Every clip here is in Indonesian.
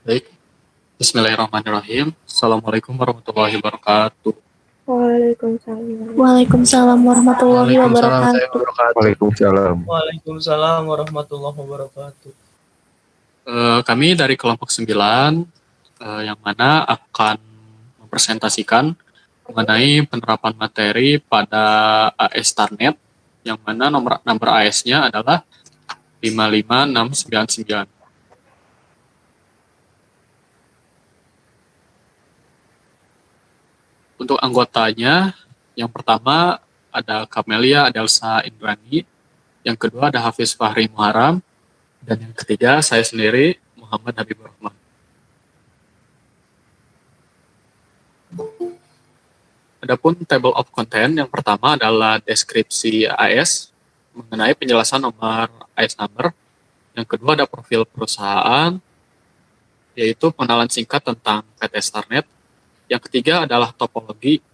Baik, Bismillahirrahmanirrahim. Assalamualaikum warahmatullahi wabarakatuh. Waalaikumsalam. Waalaikumsalam warahmatullahi Waalaikumsalam wabarakatuh. Waalaikumsalam. Waalaikumsalam warahmatullahi wabarakatuh. Kami dari kelompok 9 yang mana akan mempresentasikan mengenai penerapan materi pada AS Tarnet yang mana nomor AS-nya adalah 55699. Untuk anggotanya, yang pertama ada Kamelia Adelsa Indrani, yang kedua ada Hafiz Fahri Muharam, dan yang ketiga saya sendiri, Muhammad Habibur Rahman. Adapun table of content yang pertama adalah deskripsi AS mengenai penjelasan nomor AS number. Yang kedua ada profil perusahaan, yaitu pengenalan singkat tentang PT Starnet. Yang ketiga adalah topologi.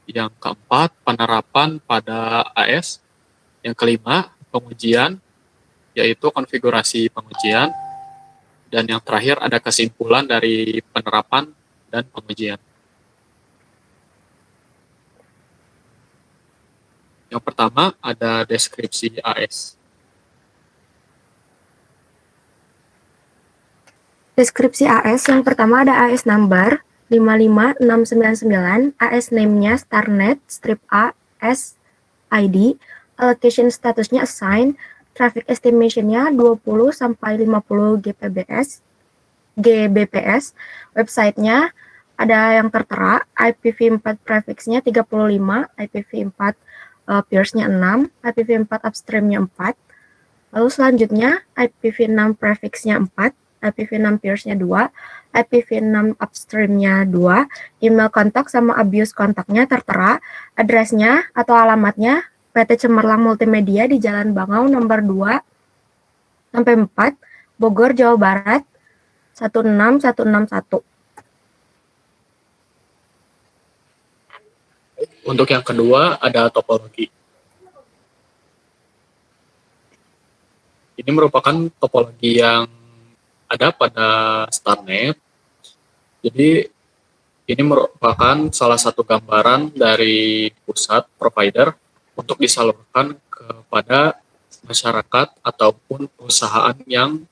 Yang keempat, penerapan pada AS. Yang kelima, pengujian, yaitu konfigurasi pengujian. Dan yang terakhir ada kesimpulan dari penerapan dan pengujian. Yang pertama ada deskripsi AS. Deskripsi AS yang pertama ada AS number 55699, AS name-nya Starnet, strip A, S, ID, allocation statusnya assign, traffic estimation-nya 20 sampai 50 Gbps, website-nya ada yang tertera, IPv4 prefix-nya 35, IPv4 peers-nya 6, IPv4 upstream-nya 4, lalu selanjutnya IPv6 prefix-nya 4, IPv6 peers-nya 2, IPv6 upstream-nya 2, email kontak sama abuse kontaknya tertera, address-nya atau alamatnya PT Cemerlang Multimedia di Jalan Bangau nomor 2 sampai 4, Bogor, Jawa Barat 16161. Untuk yang kedua ada topologi. Ini merupakan topologi yang ada pada Starnet. Jadi ini merupakan salah satu gambaran dari pusat provider untuk disalurkan kepada masyarakat ataupun perusahaan yang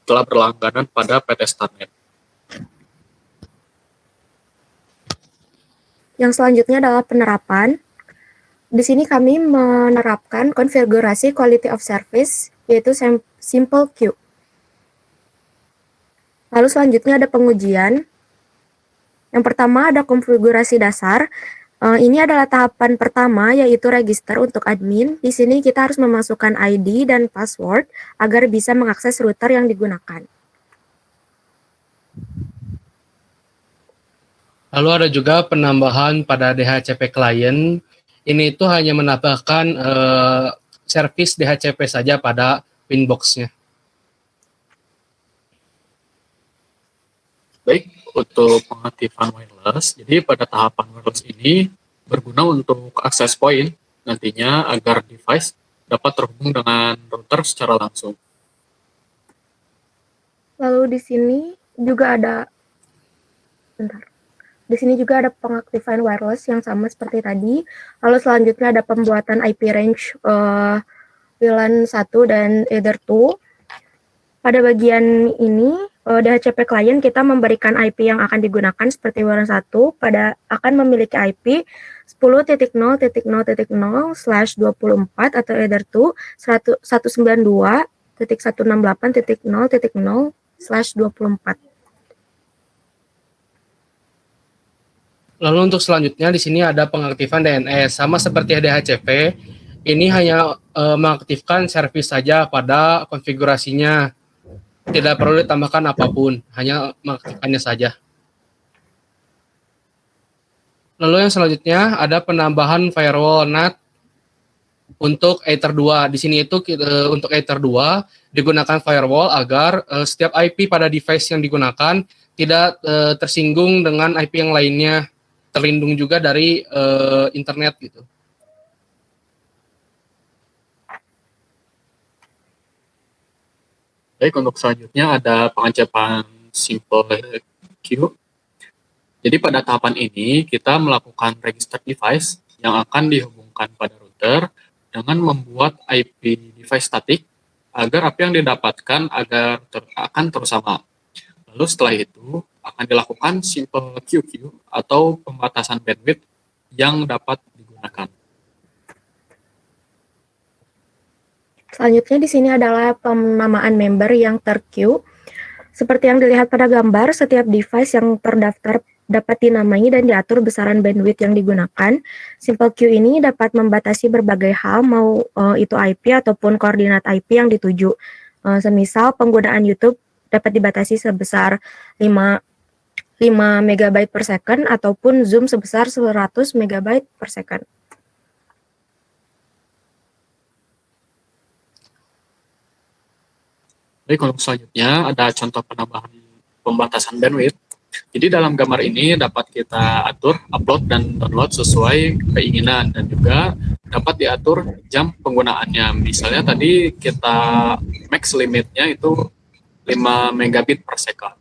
telah berlangganan pada PT Starnet. Yang selanjutnya adalah penerapan. Di sini kami menerapkan konfigurasi quality of service, yaitu simple queue. Lalu selanjutnya ada pengujian. Yang pertama ada konfigurasi dasar. Ini adalah tahapan pertama, yaitu register untuk admin. Di sini kita harus memasukkan ID dan password agar bisa mengakses router yang digunakan. Lalu ada juga penambahan pada DHCP client. Ini itu hanya menambahkan service DHCP saja pada Winbox-nya. Baik, untuk pengaktifan wireless, jadi pada tahapan wireless ini berguna untuk access point nantinya agar device dapat terhubung dengan router secara langsung. Lalu di sini juga ada pengaktifan wireless yang sama seperti tadi. Lalu selanjutnya ada pembuatan IP range WLAN 1 dan Ether 2. Pada bagian ini DHCP client kita memberikan IP yang akan digunakan seperti WLAN 1 akan memiliki IP 10.0.0.0/24 atau Ether 2 192.168.0.0/24. Lalu untuk selanjutnya di sini ada pengaktifan DNS, sama seperti DHCP. Ini hanya mengaktifkan service saja pada konfigurasinya. Tidak perlu ditambahkan apapun, hanya mengaktifkannya saja. Lalu yang selanjutnya ada penambahan firewall NAT untuk Ether 2. Di sini itu untuk Ether 2 digunakan firewall agar setiap IP pada device yang digunakan tidak tersinggung dengan IP yang lainnya, terlindung juga dari internet gitu. Baik, untuk selanjutnya ada pengacapan simple queue. Jadi pada tahapan ini kita melakukan register device yang akan dihubungkan pada router dengan membuat IP device static agar apa yang didapatkan akan terus sama. Lalu setelah itu akan dilakukan simple QQ atau pembatasan bandwidth yang dapat digunakan. Selanjutnya di sini adalah penamaan member yang ter-queue. Seperti yang dilihat pada gambar, setiap device yang terdaftar dapat dinamai dan diatur besaran bandwidth yang digunakan. Simple queue ini dapat membatasi berbagai hal, mau itu IP ataupun koordinat IP yang dituju. Semisal penggunaan YouTube dapat dibatasi sebesar 5 MB per second ataupun Zoom sebesar 100 MB per second. Baik, untuk selanjutnya ada contoh penambahan pembatasan bandwidth. Jadi dalam gambar ini dapat kita atur upload dan download sesuai keinginan dan juga dapat diatur jam penggunaannya. Misalnya tadi kita max limitnya itu 5 megabit per second.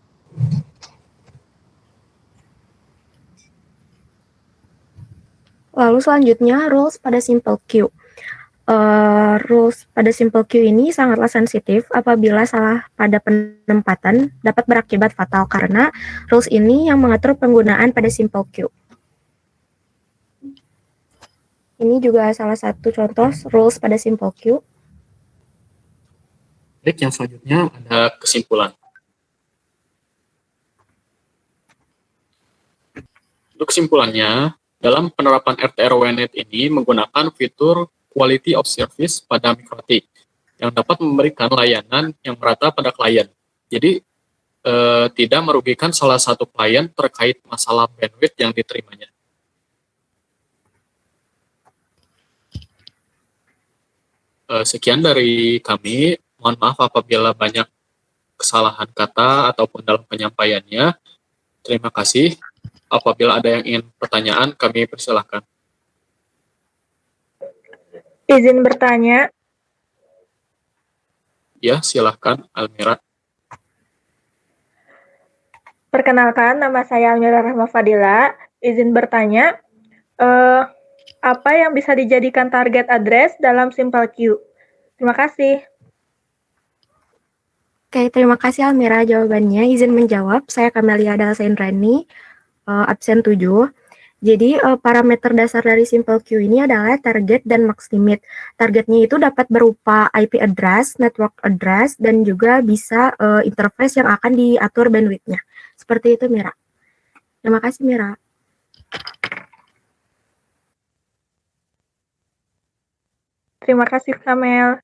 Lalu selanjutnya rules pada simple queue. Rules pada simple queue ini sangatlah sensitif. Apabila salah pada penempatan dapat berakibat fatal karena rules ini yang mengatur penggunaan pada simple queue. Ini juga salah satu contoh rules pada simple queue. Baik, yang selanjutnya ada kesimpulan. Untuk kesimpulannya, dalam penerapan RTRWNet ini menggunakan fitur quality of service pada MikroTik yang dapat memberikan layanan yang merata pada klien. Jadi tidak merugikan salah satu klien terkait masalah bandwidth yang diterimanya. Sekian dari kami. Mohon maaf apabila banyak kesalahan kata ataupun dalam penyampaiannya. Terima kasih. Apabila ada yang ingin pertanyaan, kami persilahkan. Izin bertanya. Ya, silahkan, Almira. Perkenalkan, nama saya Almira Rahma Fadila. Izin bertanya, apa yang bisa dijadikan target address dalam simple queue? Terima kasih. Oke, terima kasih Almira jawabannya. Izin menjawab, saya Kamelia Dalsaindrani, absen 7. Jadi parameter dasar dari simple queue ini adalah target dan max limit. Targetnya itu dapat berupa IP address, network address, dan juga bisa interface yang akan diatur bandwidth-nya. Seperti itu, Mira. Terima kasih, Mira. Terima kasih, Kamel.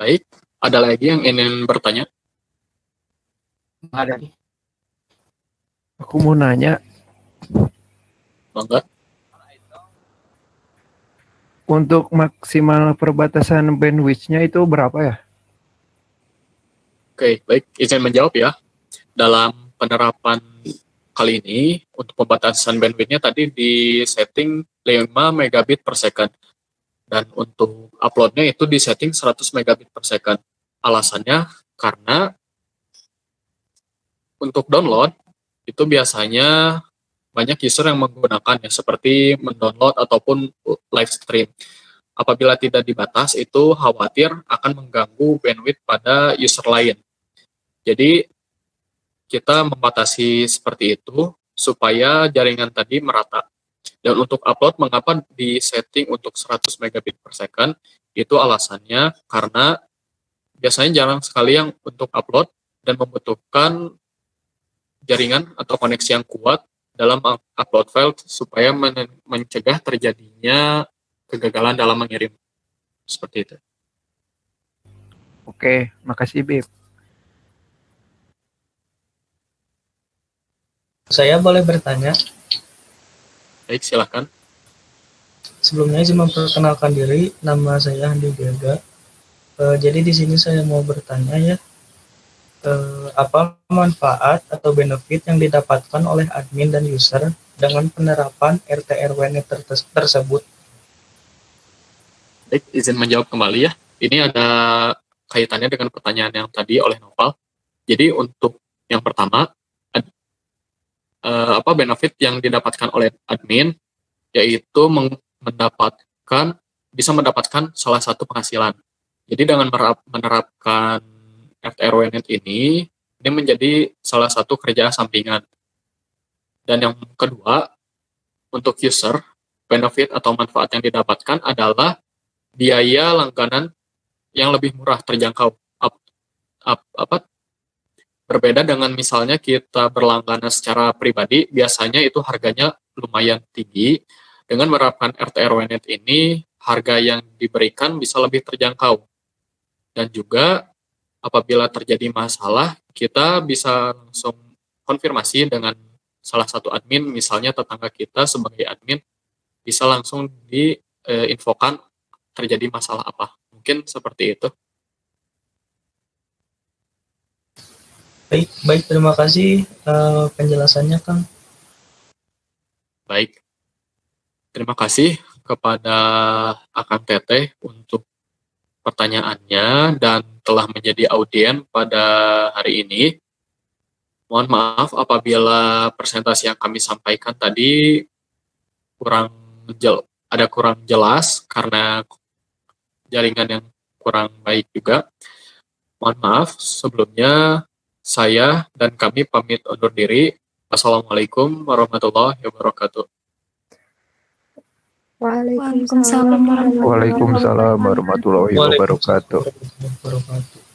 Baik, ada lagi yang ingin bertanya? Ada nih. Aku mau nanya, Bangga. untuk maksimal perbatasan bandwidth-nya itu berapa ya? Oke, baik. Izin menjawab ya. Dalam penerapan kali ini, untuk pembatasan bandwidth-nya tadi di setting 5 megabit per second. Dan untuk upload-nya itu di setting 100 megabit per second. Alasannya karena untuk download, itu biasanya banyak user yang menggunakannya seperti mendownload ataupun live stream. Apabila tidak dibatas, itu khawatir akan mengganggu bandwidth pada user lain. Jadi, kita membatasi seperti itu supaya jaringan tadi merata. Dan untuk upload, mengapa di setting untuk 100 megabit per second? Itu alasannya karena biasanya jarang sekali yang untuk upload dan membutuhkan jaringan atau koneksi yang kuat dalam upload file supaya mencegah terjadinya kegagalan dalam mengirim. Seperti itu. Oke, makasih Bib. Saya boleh bertanya? Baik, silakan. Sebelumnya izin memperkenalkan diri, nama saya Andi Biaga. Jadi di sini saya mau bertanya ya, apa manfaat atau benefit yang didapatkan oleh admin dan user dengan penerapan RTRWNet tersebut? Baik, izin menjawab kembali ya. Ini ada kaitannya dengan pertanyaan yang tadi oleh Noval. Jadi untuk yang pertama, benefit yang didapatkan oleh admin yaitu bisa mendapatkan salah satu penghasilan. Jadi dengan menerapkan FTRWNet ini menjadi salah satu kerja sampingan. Dan yang kedua, untuk user, benefit atau manfaat yang didapatkan adalah biaya langganan yang lebih murah, terjangkau. Berbeda dengan misalnya kita berlangganan secara pribadi, biasanya itu harganya lumayan tinggi. Dengan menerapkan FTRWNet ini, harga yang diberikan bisa lebih terjangkau. Dan juga apabila terjadi masalah, kita bisa langsung konfirmasi dengan salah satu admin, misalnya tetangga kita sebagai admin, bisa langsung diinfokan terjadi masalah apa. Mungkin seperti itu. Baik, terima kasih penjelasannya, Kang. Baik, terima kasih kepada Akang Teteh untuk pertanyaannya dan telah menjadi audien pada hari ini. Mohon maaf apabila presentasi yang kami sampaikan tadi kurang jelas karena jaringan yang kurang baik juga. Mohon maaf sebelumnya. Saya dan kami pamit undur diri. Assalamualaikum warahmatullahi wabarakatuh. Waalaikumsalam warahmatullahi Waalaikumsalam warahmatullahi wabarakatuh. Waalaikumsalam warahmatullahi wabarakatuh.